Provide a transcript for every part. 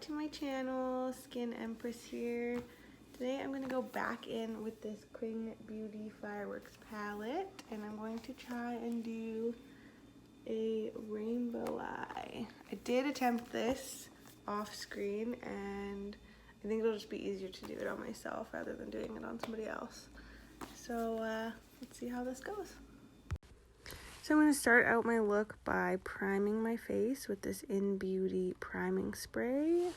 to my channel. Skin Empress here. Today I'm going to go back in with this Qingbeauty Fireworks palette, and I'm going to try and do a rainbow eye. I did attempt this off screen, and I think it'll just be easier to do it on myself rather than doing it on somebody else. So let's see how this goes. So I'm going to start out my look by priming my face with this Innbeauty priming spray.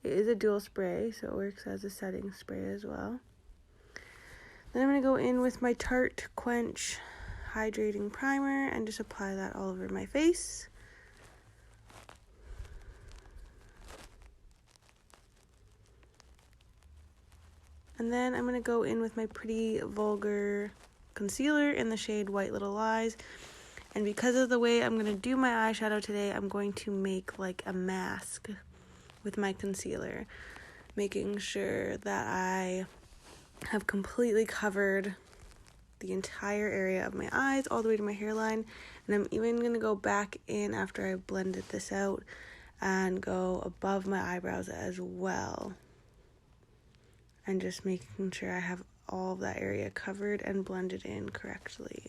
It is a dual spray, so it works as a setting spray as well. Then I'm going to go in with my Tarte Quench hydrating primer and just apply that all over my face. And then I'm going to go in with my pretty vulgar concealer in the shade White Little Lies. And because of the way I'm going to do my eyeshadow today, I'm going to make like a mask with my concealer, making sure that I have completely covered the entire area of my eyes all the way to my hairline. And I'm even going to go back in after I blended this out and go above my eyebrows as well. And just making sure I have all of that area covered and blended in correctly.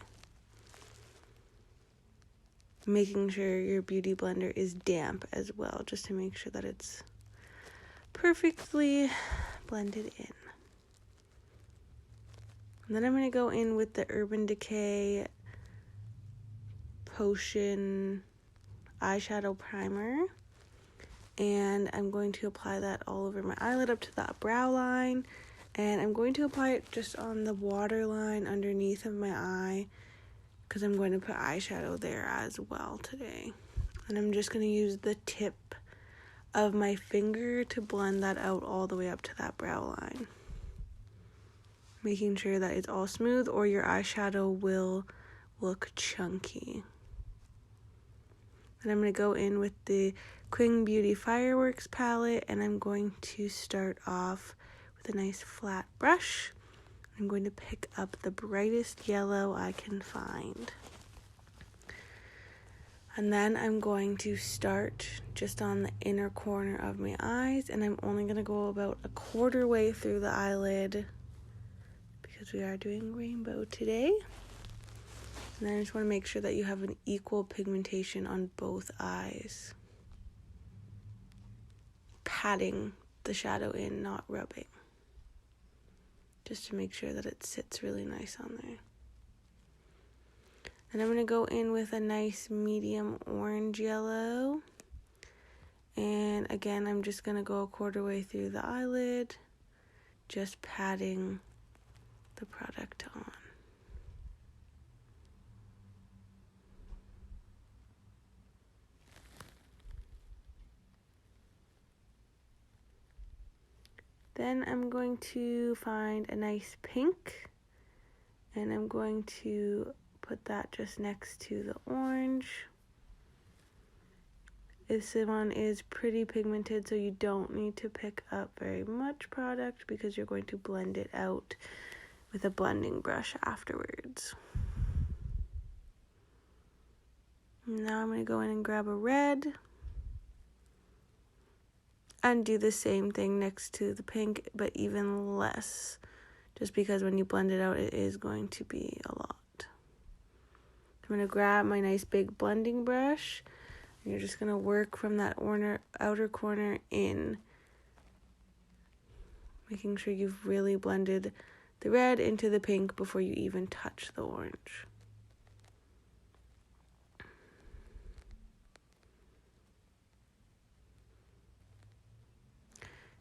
Making sure your beauty blender is damp as well, just to make sure that it's perfectly blended in. And then I'm going to go in with the Urban Decay Potion eyeshadow primer. And I'm going to apply that all over my eyelid up to that brow line. And I'm going to apply it just on the waterline underneath of my eye, because I'm going to put eyeshadow there as well today. And I'm just going to use the tip of my finger to blend that out all the way up to that brow line. Making sure that it's all smooth, or your eyeshadow will look chunky. And I'm going to go in with the Qingbeauty Fireworks palette, and I'm going to start off with a nice flat brush. I'm going to pick up the brightest yellow I can find. And then I'm going to start just on the inner corner of my eyes, and I'm only going to go about a quarter way through the eyelid because we are doing rainbow today. And then I just want to make sure that you have an equal pigmentation on both eyes. Patting the shadow in, not rubbing. Just to make sure that it sits really nice on there. And I'm going to go in with a nice medium orange yellow. And again, I'm just going to go a quarter way through the eyelid, just patting the product on. Then I'm going to find a nice pink, and I'm going to put that just next to the orange. This one is pretty pigmented, so you don't need to pick up very much product because you're going to blend it out with a blending brush afterwards. Now I'm going to go in and grab a red and do the same thing next to the pink, but even less, just because when you blend it out, it is going to be a lot. I'm going to grab my nice big blending brush, and you're just going to work from that outer corner in, making sure you've really blended the red into the pink before you even touch the orange.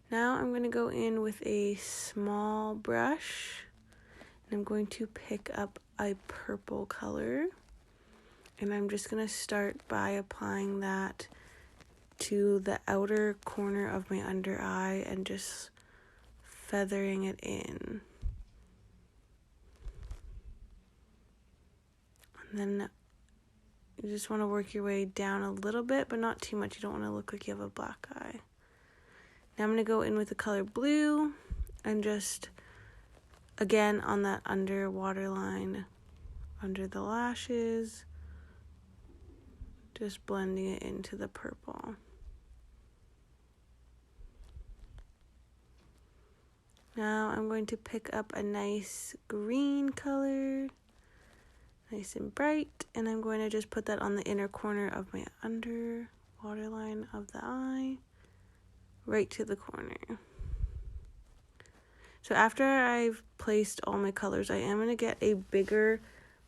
Now I'm going to go in with a small brush, and I'm going to pick up a purple color, and I'm just going to start by applying that to the outer corner of my under eye and just feathering it in. And then you just want to work your way down a little bit, but not too much. You don't want to look like you have a black eye. Now I'm going to go in with the color blue and just, again, on that under waterline, under the lashes, just blending it into the purple. Now I'm going to pick up a nice green color, nice and bright, and I'm going to just put that on the inner corner of my under waterline of the eye, right to the corner. So after I've placed all my colors, I am going to get a bigger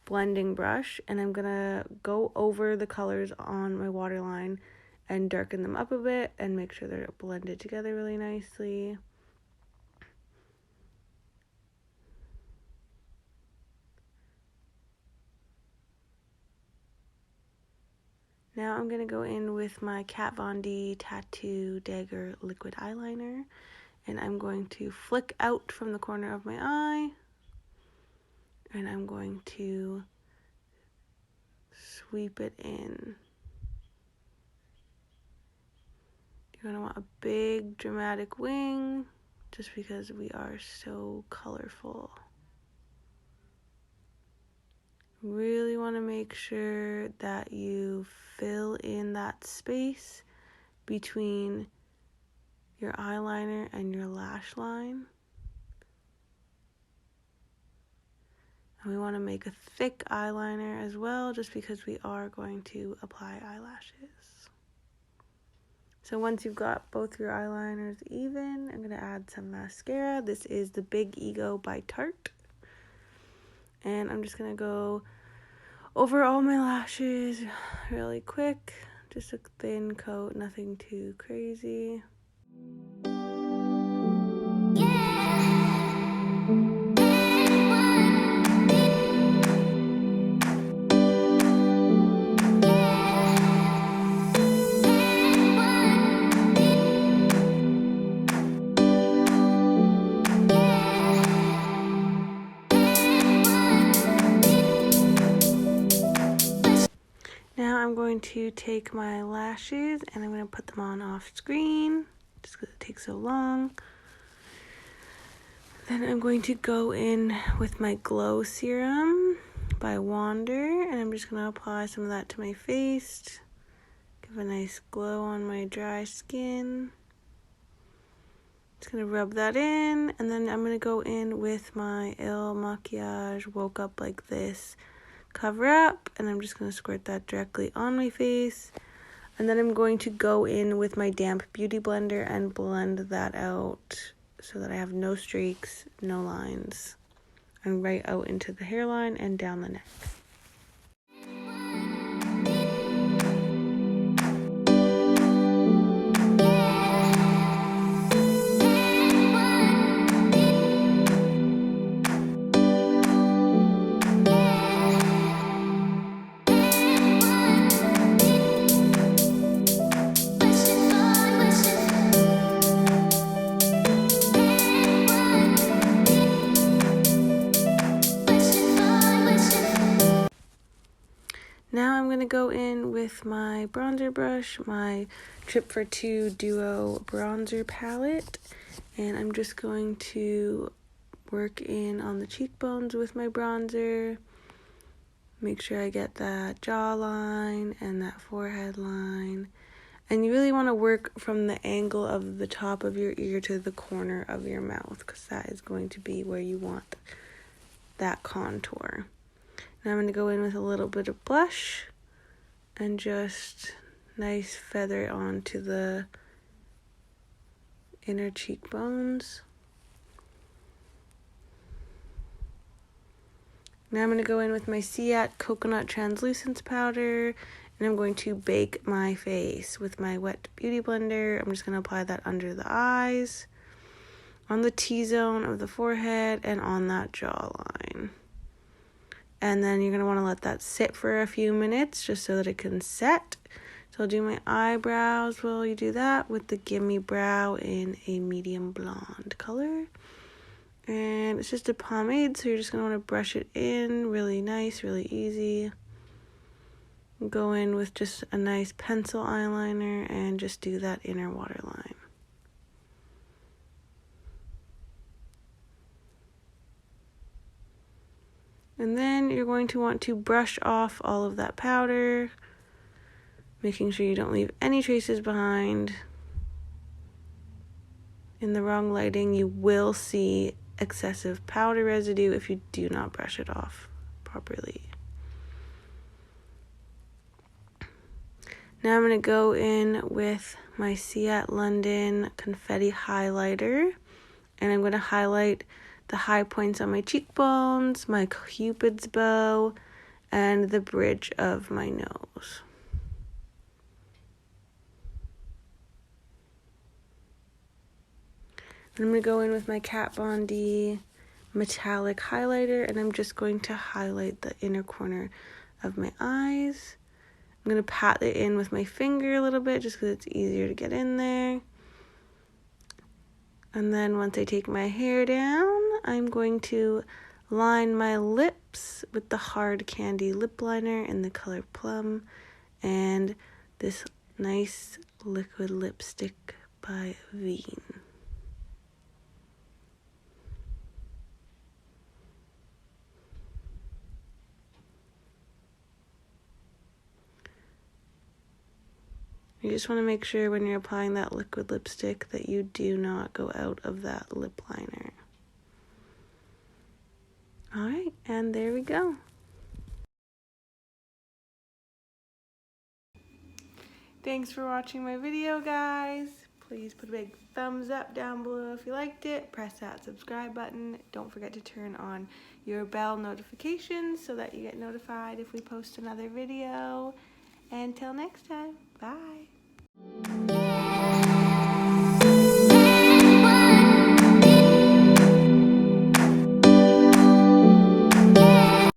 blending brush, and I'm going to go over the colors on my waterline and darken them up a bit and make sure they're blended together really nicely. Now I'm going to go in with my Kat Von D Tattoo Dagger Liquid Eyeliner, and I'm going to flick out from the corner of my eye, and I'm going to sweep it in. You're going to want a big dramatic wing, just because we are so colorful. Really want to make sure that you fill in that space between your eyeliner and your lash line. And we want to make a thick eyeliner as well, just because we are going to apply eyelashes. So once you've got both your eyeliners even, I'm going to add some mascara. This is the Big Ego by Tarte. And I'm just going to go over all my lashes really quick. Just a thin coat, nothing too crazy. Now I'm going to take my lashes and I'm going to put them on off screen, just because it takes so long. Then I'm going to go in with my Glow Serum by Wander, and I'm just going to apply some of that to my face. Give a nice glow on my dry skin. Just going to rub that in, and then I'm going to go in with my Il Makiage Woke Up Like This cover up, and I'm just going to squirt that directly on my face. And then I'm going to go in with my damp beauty blender and blend that out so that I have no streaks, no lines, and right out into the hairline and down the neck. Now I'm going to go in with my bronzer brush, my Trip for Two Duo Bronzer Palette, and I'm just going to work in on the cheekbones with my bronzer. Make sure I get that jawline and that forehead line. And you really want to work from the angle of the top of your ear to the corner of your mouth, because that is going to be where you want that contour. Now I'm going to go in with a little bit of blush and just nice feather it onto the inner cheekbones. Now I'm going to go in with my Ciaté Coconut Translucence Powder, and I'm going to bake my face with my wet beauty blender. I'm just going to apply that under the eyes, on the T-zone of the forehead, and on that jawline. And then you're going to want to let that sit for a few minutes just so that it can set. So I'll do my eyebrows while you do that with the Gimme Brow in a medium blonde color. And it's just a pomade, so you're just going to want to brush it in really nice, really easy. Go in with just a nice pencil eyeliner and just do that inner waterline. And then you're going to want to brush off all of that powder, making sure you don't leave any traces behind. in the wrong lighting, you will see excessive powder residue if you do not brush it off properly. Now I'm going to go in with my Ciaté London confetti highlighter, and I'm going to highlight the high points on my cheekbones, my Cupid's bow, and the bridge of my nose. I'm going to go in with my Kat Von D metallic highlighter, and I'm just going to highlight the inner corner of my eyes. I'm going to pat it in with my finger a little bit just because it's easier to get in there. And then once I take my hair down, I'm going to line my lips with the hard candy lip liner in the color Plum and this nice liquid lipstick by Veen. You just want to make sure when you're applying that liquid lipstick that you do not go out of that lip liner. Alright, and there we go. Thanks for watching my video, guys. Please put a big thumbs up down below if you liked it. Press that subscribe button. Don't forget to turn on your bell notifications so that you get notified if we post another video. Until next time, bye.